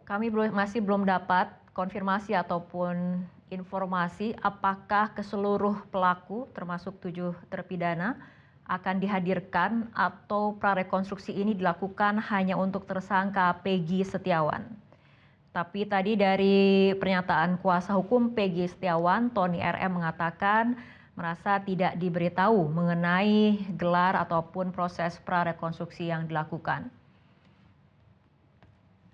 Kami masih belum dapat konfirmasi ataupun informasi apakah keseluruh pelaku termasuk 7 terpidana akan dihadirkan atau prarekonstruksi ini dilakukan hanya untuk tersangka Peggy Setiawan. Tapi tadi dari pernyataan kuasa hukum Peggy Setiawan, Tony RM mengatakan merasa tidak diberitahu mengenai gelar ataupun proses prarekonstruksi yang dilakukan.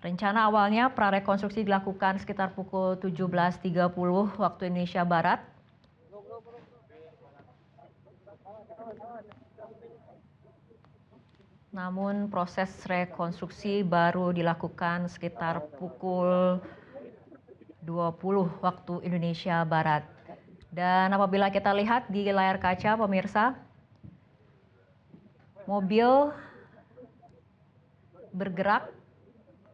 Rencana awalnya prarekonstruksi dilakukan sekitar pukul 17.30 waktu Indonesia Barat. Namun proses rekonstruksi baru dilakukan sekitar pukul 20 waktu Indonesia Barat. Dan apabila kita lihat di layar kaca pemirsa, mobil bergerak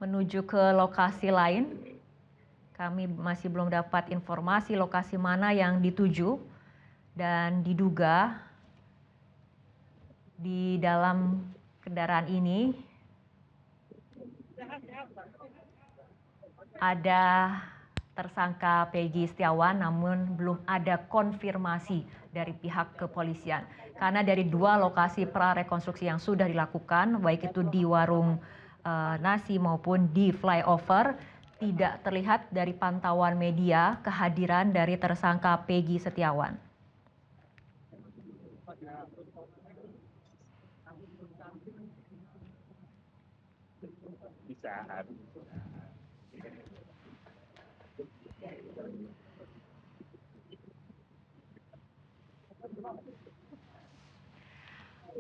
menuju ke lokasi lain. Kami masih belum dapat informasi lokasi mana yang dituju dan diduga di dalam kendaraan ini ada tersangka Peggy Setiawan, namun belum ada konfirmasi dari pihak kepolisian. Karena dari 2 lokasi prarekonstruksi yang sudah dilakukan, baik itu di warung nasi maupun di flyover, tidak terlihat dari pantauan media kehadiran dari tersangka Peggy Setiawan.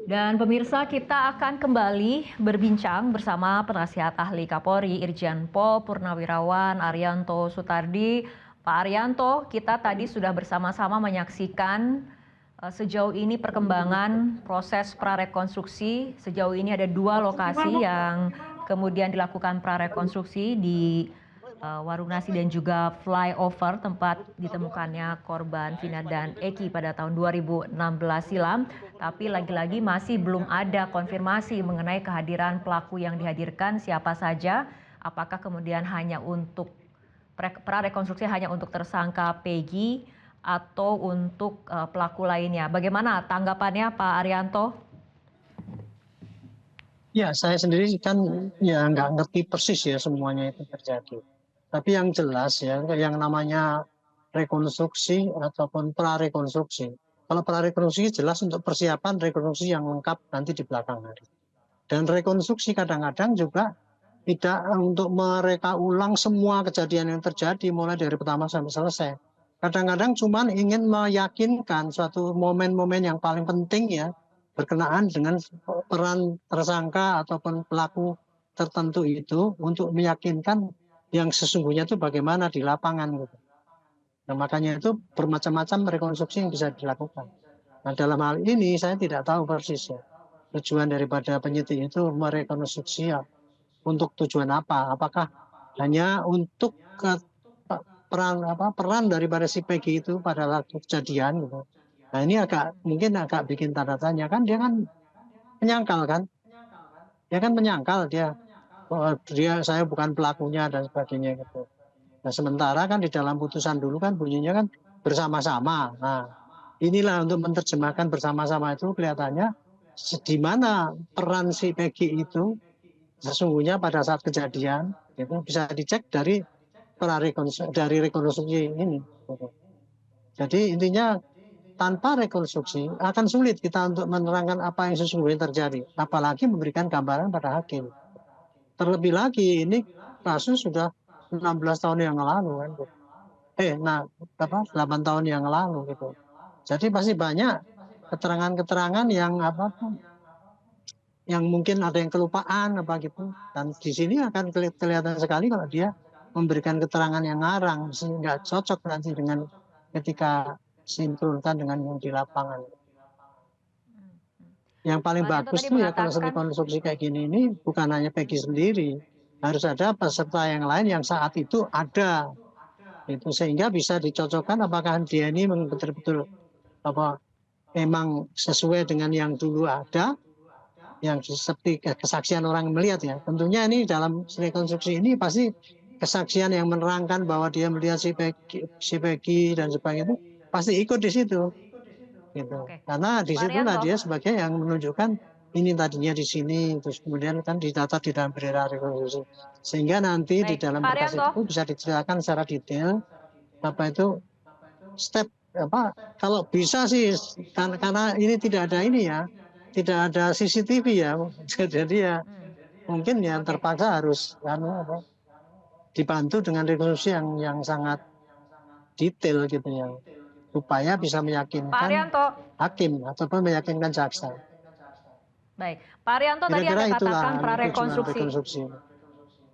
Dan pemirsa, kita akan kembali berbincang bersama penasihat ahli Kapolri Irjen Pol Purnawirawan Arianto Sutardi. Pak Arianto, kita tadi sudah bersama-sama menyaksikan sejauh ini perkembangan proses prarekonstruksi. Sejauh ini ada 2 lokasi yang kemudian dilakukan prarekonstruksi di warung nasi dan juga flyover tempat ditemukannya korban Vina dan Eki pada tahun 2016 silam. Tapi lagi-lagi masih belum ada konfirmasi mengenai kehadiran pelaku yang dihadirkan siapa saja. Apakah kemudian hanya untuk prarekonstruksi hanya untuk tersangka Peggy atau untuk pelaku lainnya. Bagaimana tanggapannya Pak Arianto? Ya, saya sendiri kan ya nggak ngerti persis ya semuanya itu terjadi. Tapi yang jelas ya, yang namanya rekonstruksi ataupun prarekonstruksi. Kalau prarekonstruksi jelas untuk persiapan rekonstruksi yang lengkap nanti di belakang hari. Dan rekonstruksi kadang-kadang juga tidak untuk mereka ulang semua kejadian yang terjadi mulai dari pertama sampai selesai. Kadang-kadang cuman ingin meyakinkan suatu momen-momen yang paling penting ya berkenaan dengan peran tersangka ataupun pelaku tertentu itu untuk meyakinkan yang sesungguhnya itu bagaimana di lapangan gitu. Nah, makanya itu bermacam-macam rekonstruksi yang bisa dilakukan. Nah, dalam hal ini saya tidak tahu persis ya. Tujuan daripada penyidik itu merekonstruksi ya, untuk tujuan apa? Apakah hanya untuk peran daripada si Peggy itu pada waktu kejadian gitu. Nah, ini mungkin agak bikin tanda tanya kan dia kan menyangkal kan? Dia kan menyangkal dia bahwa saya bukan pelakunya dan sebagainya gitu. Nah, sementara kan di dalam putusan dulu kan bunyinya kan bersama-sama. Nah, inilah untuk menerjemahkan bersama-sama itu kelihatannya di mana peran si Peggy itu sesungguhnya pada saat kejadian itu bisa dicek dari rekonstruksi ini. Jadi intinya tanpa rekonstruksi akan sulit kita untuk menerangkan apa yang sesungguhnya terjadi, apalagi memberikan gambaran pada hakim. Terlebih lagi ini kasus sudah 16 tahun yang lalu kan. 8 tahun yang lalu gitu. Jadi pasti banyak keterangan-keterangan yang mungkin ada yang kelupaan apa gitu. Dan di sini akan kelihatan sekali kalau dia memberikan keterangan yang ngarang sehingga cocok nanti dengan ketika sinkronkan dengan yang di lapangan. Yang paling bagus tuh ya kalau rekonstruksi kayak gini ini bukan hanya Peggy sendiri, harus ada peserta yang lain yang saat itu ada, itu sehingga bisa dicocokkan apakah dia ini betul-betul memang sesuai dengan yang dulu ada, yang seperti kesaksian orang melihat ya. Tentunya ini dalam rekonstruksi ini pasti kesaksian yang menerangkan bahwa dia melihat si Peggy dan sebagainya itu pasti ikut di situ. Gitu. Karena di situlah dia sebagai yang menunjukkan ini tadinya di sini, terus kemudian kan didata di dalam berita rekonstruksi. Sehingga nanti di dalam berkas itu bisa diceritakan secara detail step kalau bisa sih karena ini tidak ada ini ya, tidak ada CCTV ya, jadi ya mungkin ya terpaksa harus dibantu dengan rekonstruksi yang sangat detail gitu ya, supaya bisa meyakinkan hakim ataupun meyakinkan jaksa. Baik, Pak Arianto tadi Anda katakan prarekonstruksi.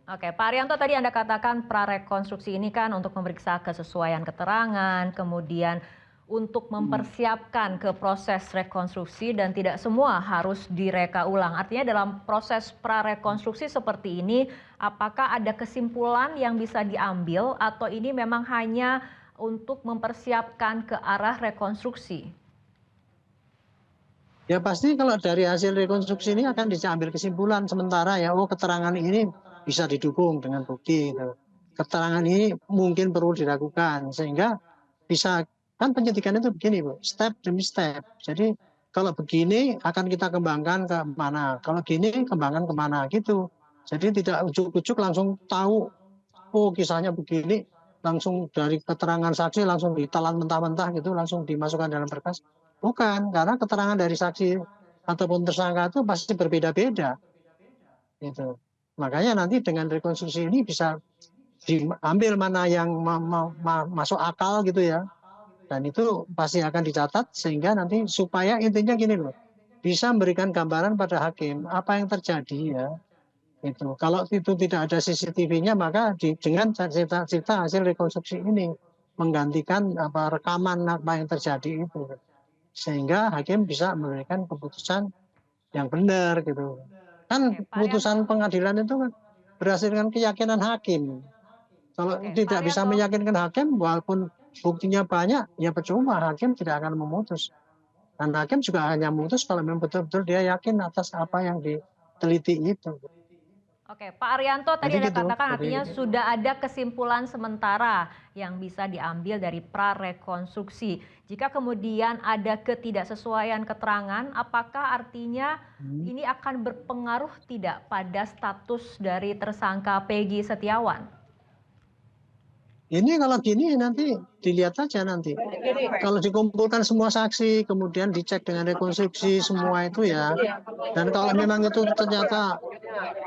Oke, Pak Arianto tadi Anda katakan prarekonstruksi ini kan untuk memeriksa kesesuaian keterangan, kemudian untuk mempersiapkan ke proses rekonstruksi dan tidak semua harus direka ulang. Artinya dalam proses prarekonstruksi seperti ini, apakah ada kesimpulan yang bisa diambil atau ini memang hanya untuk mempersiapkan ke arah rekonstruksi? Ya pasti kalau dari hasil rekonstruksi ini akan diambil kesimpulan sementara ya, keterangan ini bisa didukung dengan bukti. Gitu. Keterangan ini mungkin perlu dilakukan sehingga bisa, kan penyidikan itu begini Bu, step demi step. Jadi kalau begini akan kita kembangkan ke mana, kalau gini kembangkan kemana gitu. Jadi tidak ujuk-ujuk langsung tahu, kisahnya begini, langsung dari keterangan saksi langsung ditelan mentah-mentah gitu, langsung dimasukkan dalam berkas. Bukan, karena keterangan dari saksi ataupun tersangka itu pasti berbeda-beda. Gitu. Makanya nanti dengan rekonstruksi ini bisa diambil mana yang masuk akal gitu ya. Dan itu pasti akan dicatat sehingga nanti supaya intinya gini loh, bisa memberikan gambaran pada hakim apa yang terjadi ya. Itu. Kalau itu tidak ada CCTV-nya maka dengan cerita hasil rekonstruksi ini menggantikan rekaman apa yang terjadi itu. Sehingga hakim bisa memberikan keputusan yang benar gitu. Kan putusan pengadilan itu kan berdasarkan keyakinan hakim. Kalau tidak bisa meyakinkan hakim, walaupun buktinya banyak, ya percuma, hakim tidak akan memutus. Dan hakim juga hanya memutus kalau memang betul-betul dia yakin atas apa yang diteliti itu. Oke, Pak Arianto tadi Anda katakan artinya sudah ada kesimpulan sementara yang bisa diambil dari prarekonstruksi. Jika kemudian ada ketidaksesuaian keterangan, apakah artinya ini akan berpengaruh tidak pada status dari tersangka Peggy Setiawan? Ini kalau gini nanti dilihat saja nanti. Kalau dikumpulkan semua saksi, kemudian dicek dengan rekonstruksi semua itu ya. Dan kalau memang itu ternyata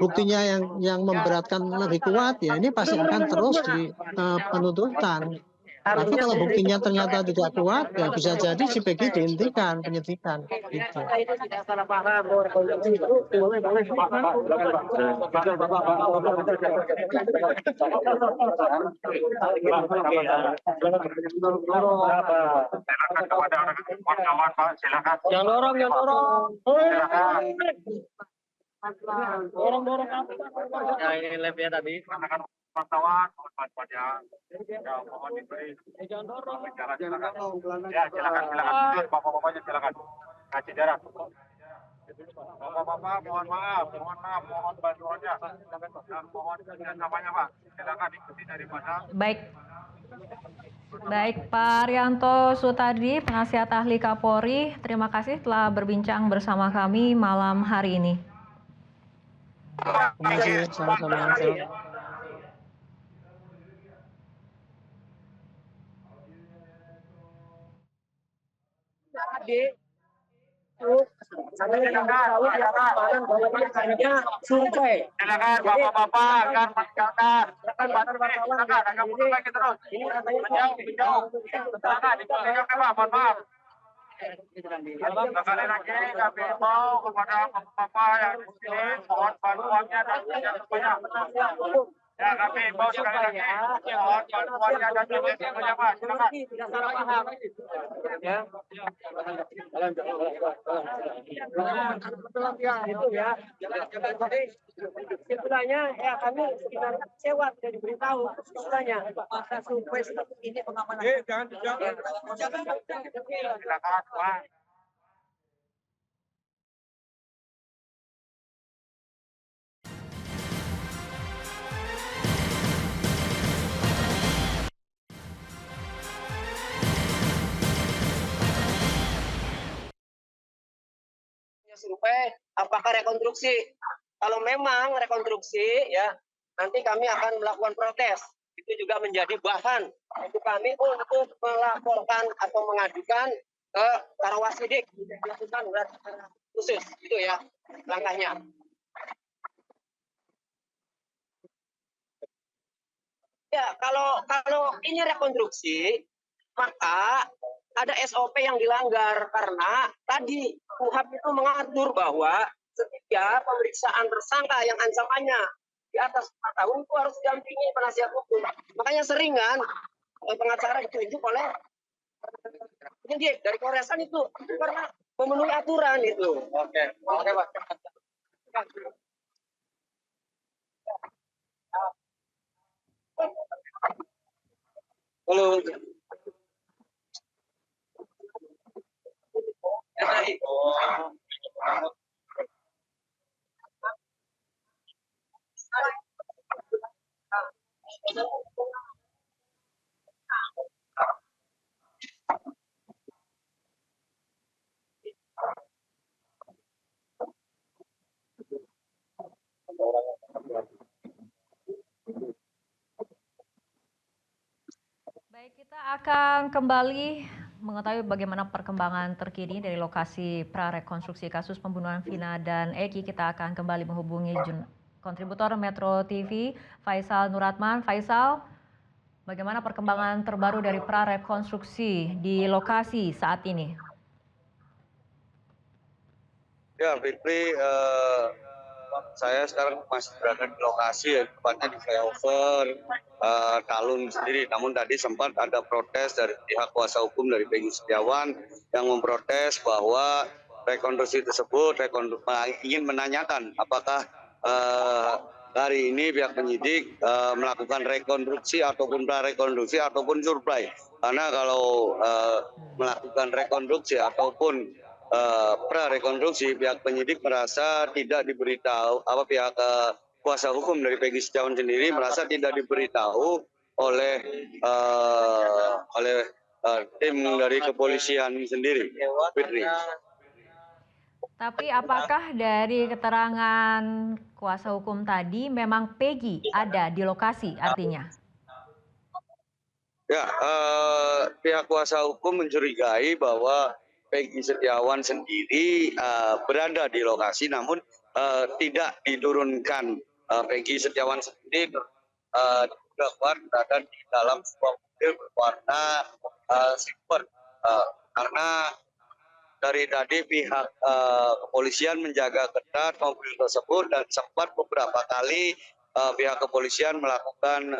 buktinya yang memberatkan lebih kuat, ya ini pasti akan terus di penuntutan. Tapi kalau buktinya ternyata tidak kuat, ya bisa jadi si Peggy dihentikan penyidikan. Gitu. Itu tidak salah paham bahwa rekonstruksi itu boleh. Silakan kepada kawan-kawan Pak, silakan. Yang dorong. Silakan. Dorong. Ya ini live ya tadi. Silakan wartawan, kawan-kawan ya. Ya mohon diberi. Jangan dorong. Silakan. Ya silakan. Bapak-bapaknya silakan. Kasih jarak. Bapak-bapak mohon maaf, mohon bantuannya. Dan mohon kerjasamanya Pak. Silakan ikuti daripada. Baik, Pak Rianto Sutadi, penasihat ahli Kapolri, terima kasih telah berbincang bersama kami malam hari ini. Terima kasih, sama-sama. Survei. Silakan bapak-bapak akan meninggalkan. Silakan agak mundur lagi terus. Menjauh. Silakan ditinggalkan Pak, mohon maaf. Sekali lagi kami mau kepada bapak-bapak yang di sini mohon bantuannya dan kerjasamanya. Ya kami mau sekali lagi mohon bantuannya dan kerjasamanya Pak. Silakan. Tidak salah paham. Ya. Itu ya. Jadi sebenarnya ya kami sebenarnya kecewa tidak diberitahu sebenarnya pada survei seperti ini pengamanan. Silakan Pak. Survei apakah rekonstruksi. Kalau memang rekonstruksi ya nanti kami akan melakukan protes. Itu juga menjadi bahan untuk kami untuk melaporkan atau mengajukan ke Karawasidik dilakukan khusus itu ya langkahnya. Ya kalau ini rekonstruksi maka ada SOP yang dilanggar karena tadi KUHAP itu mengatur bahwa setiap pemeriksaan tersangka yang ancamannya di atas 4 tahun itu harus didampingi penasihat hukum. Makanya sering kan pengacara ditunjuk oleh penyidik dari Koresan itu karena memenuhi aturan itu. Oke Pak. Halo. Baik, kita akan kembali mengetahui bagaimana perkembangan terkini dari lokasi prarekonstruksi kasus pembunuhan Vina dan Eki. Kita akan kembali menghubungi kontributor Metro TV, Faisal Nuratman. Faisal, bagaimana perkembangan terbaru dari prarekonstruksi di lokasi saat ini? Ya, Fitri, saya sekarang masih berada di lokasi, ya, tepatnya di flyover Talun sendiri. Namun tadi sempat ada protes dari pihak kuasa hukum dari Peggy Setiawan yang memprotes bahwa rekonstruksi tersebut ingin menanyakan apakah hari ini pihak penyidik melakukan rekonstruksi ataupun prarekonstruksi ataupun survei. Karena kalau melakukan rekonstruksi ataupun prarekonstruksi, pihak penyidik merasa tidak diberitahu, pihak kuasa hukum dari Peggy Setiawan sendiri merasa tidak diberitahu oleh tim dari kepolisian sendiri. Fitri. Tapi apakah dari keterangan kuasa hukum tadi memang Peggy ada di lokasi artinya? Ya, pihak kuasa hukum mencurigai bahwa Peggy Setiawan sendiri berada di lokasi, namun tidak diturunkan. Peggy Setiawan sendiri juga berada di dalam sebuah mobil berwarna silver, karena dari tadi pihak kepolisian menjaga ketat mobil tersebut dan sempat beberapa kali pihak kepolisian melakukan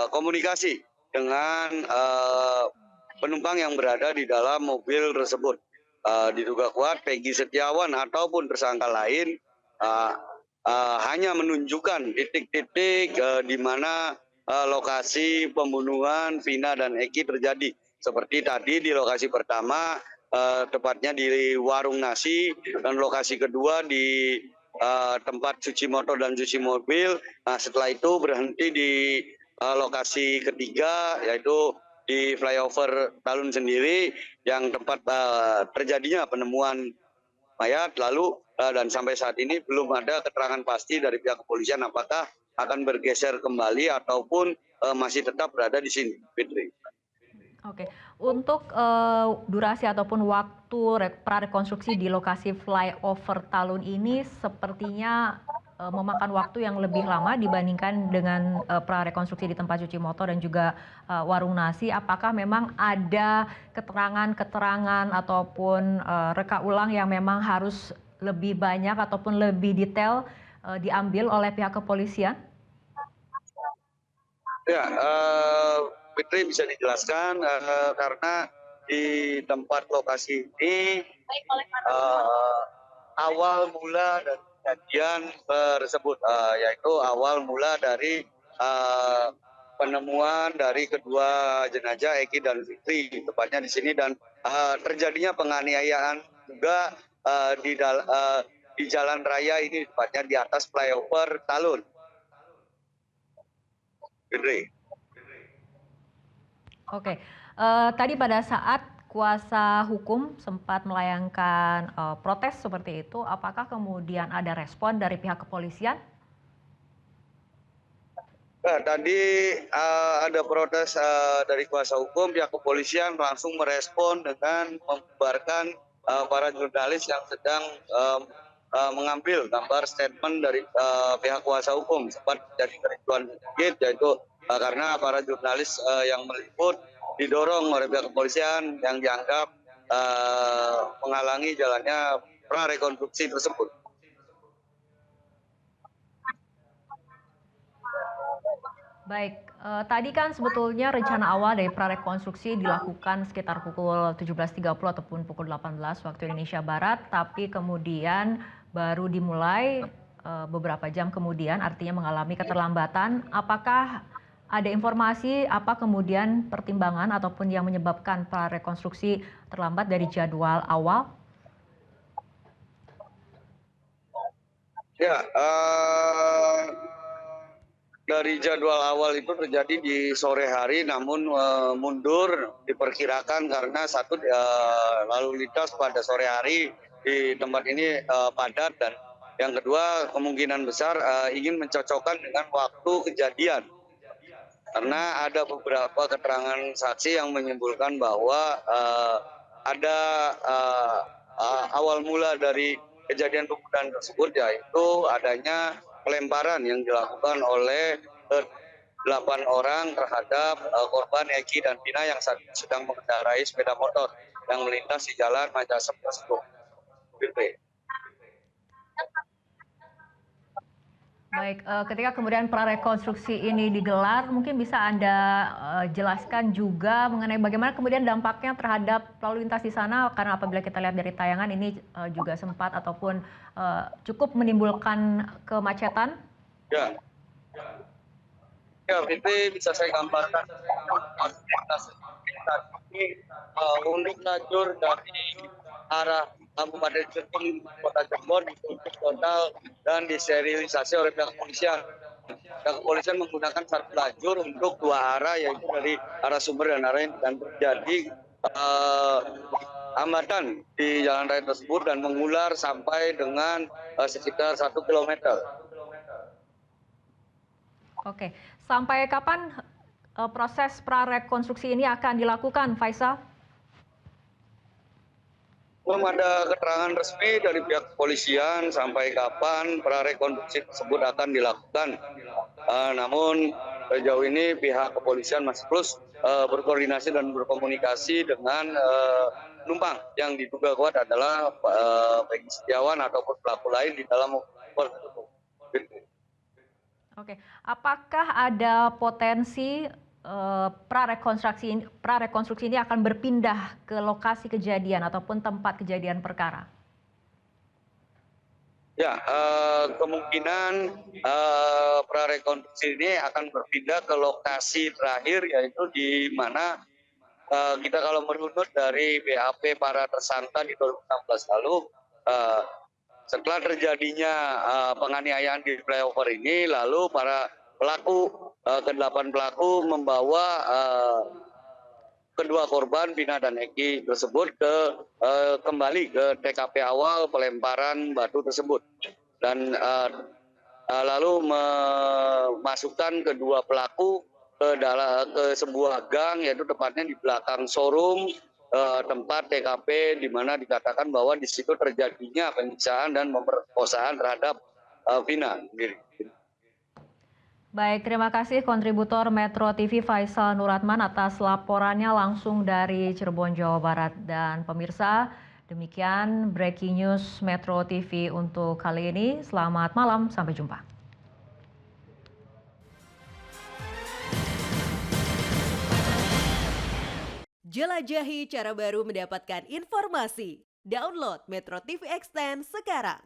komunikasi dengan penumpang yang berada di dalam mobil tersebut. Diduga kuat Peggy Setiawan ataupun tersangka lain hanya menunjukkan titik-titik di mana lokasi pembunuhan Vina dan Eki terjadi. Seperti tadi di lokasi pertama, tepatnya di warung nasi, dan lokasi kedua di tempat cuci motor dan cuci mobil. Nah, setelah itu berhenti di lokasi ketiga, yaitu di flyover Talun sendiri, yang tempat terjadinya penemuan mayat. Lalu dan sampai saat ini belum ada keterangan pasti dari pihak kepolisian apakah akan bergeser kembali ataupun masih tetap berada di sini, Fitri. Oke, untuk durasi ataupun waktu prarekonstruksi di lokasi flyover Talun ini sepertinya memakan waktu yang lebih lama dibandingkan dengan prarekonstruksi di tempat cuci motor dan juga warung nasi. Apakah memang ada keterangan-keterangan ataupun reka ulang yang memang harus lebih banyak ataupun lebih detail diambil oleh pihak kepolisian? Ya, Fitri bisa dijelaskan karena di tempat lokasi ini awal mula dari kejadian tersebut, yaitu awal mula dari penemuan dari kedua jenazah Eki dan Fitri, tepatnya di sini, dan terjadinya penganiayaan juga di jalan raya ini, tepatnya di atas flyover Talun. Fitri. Oke, tadi pada saat kuasa hukum sempat melayangkan protes seperti itu, apakah kemudian ada respon dari pihak kepolisian? Nah, tadi ada protes dari kuasa hukum, pihak kepolisian langsung merespon dengan membubarkan para jurnalis yang sedang mengambil gambar statement dari pihak kuasa hukum. Sempat jadi kericuan sedikit, yaitu karena para jurnalis yang meliput didorong oleh pihak kepolisian yang dianggap menghalangi jalannya prarekonstruksi tersebut. Baik, tadi kan sebetulnya rencana awal dari prarekonstruksi dilakukan sekitar pukul 17.30 ataupun pukul 18 waktu Indonesia Barat, tapi kemudian baru dimulai beberapa jam kemudian, artinya mengalami keterlambatan. Apakah ada informasi apa kemudian pertimbangan ataupun yang menyebabkan prarekonstruksi terlambat dari jadwal awal? Ya, dari jadwal awal itu terjadi di sore hari, namun mundur diperkirakan karena satu lalu lintas pada sore hari di tempat ini padat, dan yang kedua kemungkinan besar ingin mencocokkan dengan waktu kejadian. Karena ada beberapa keterangan saksi yang menyimpulkan bahwa ada awal mula dari kejadian pembunuhan tersebut, yaitu adanya pelemparan yang dilakukan oleh 8 orang terhadap korban Eki dan Vina yang sedang mengendarai sepeda motor yang melintas di jalan Majasep tersebut. Baik, ketika kemudian prarekonstruksi ini digelar, mungkin bisa Anda jelaskan juga mengenai bagaimana kemudian dampaknya terhadap lalu lintas di sana, karena apabila kita lihat dari tayangan ini juga sempat ataupun cukup menimbulkan kemacetan. Ya, Fitri, bisa saya gambarkan ini untuk lajur dari arah Kabupaten Cirebon, Kota Cirebon ditutup total dan disterilisasi oleh pihak kepolisian. Pihak kepolisian menggunakan satu lajur untuk dua arah, yaitu dari arah sumber dan arah dan terjadi hambatan di jalan raya tersebut dan mengular sampai dengan sekitar 1 kilometer. Oke, sampai kapan proses prarekonstruksi ini akan dilakukan, Faisal? Belum ada keterangan resmi dari pihak kepolisian sampai kapan prarekonstruksi tersebut akan dilakukan. Namun sejauh ini pihak kepolisian masih terus berkoordinasi dan berkomunikasi dengan penumpang yang diduga kuat adalah Peggy Setiawan ataupun pelaku lain di dalam mobil tersebut. Oke, apakah ada potensi prarekonstruksi ini akan berpindah ke lokasi kejadian ataupun tempat kejadian perkara? Ya, kemungkinan prarekonstruksi ini akan berpindah ke lokasi terakhir, yaitu di mana kita kalau merunut dari BAP para tersangka di 2016 lalu, setelah terjadinya penganiayaan di flyover ini, lalu para pelaku, ke-8 pelaku membawa kedua korban Vina dan Eki tersebut kembali ke TKP awal pelemparan batu tersebut, dan lalu memasukkan kedua pelaku ke sebuah gang, yaitu tepatnya di belakang showroom tempat TKP, di mana dikatakan bahwa di situ terjadinya penyiksaan dan pemerkosaan terhadap Vina sendiri. Baik, terima kasih kontributor Metro TV Faisal Nuratman atas laporannya langsung dari Cirebon, Jawa Barat. Dan pemirsa, demikian Breaking News Metro TV untuk kali ini. Selamat malam, sampai jumpa. Jelajahi cara baru mendapatkan informasi. Download Metro TV Extend sekarang.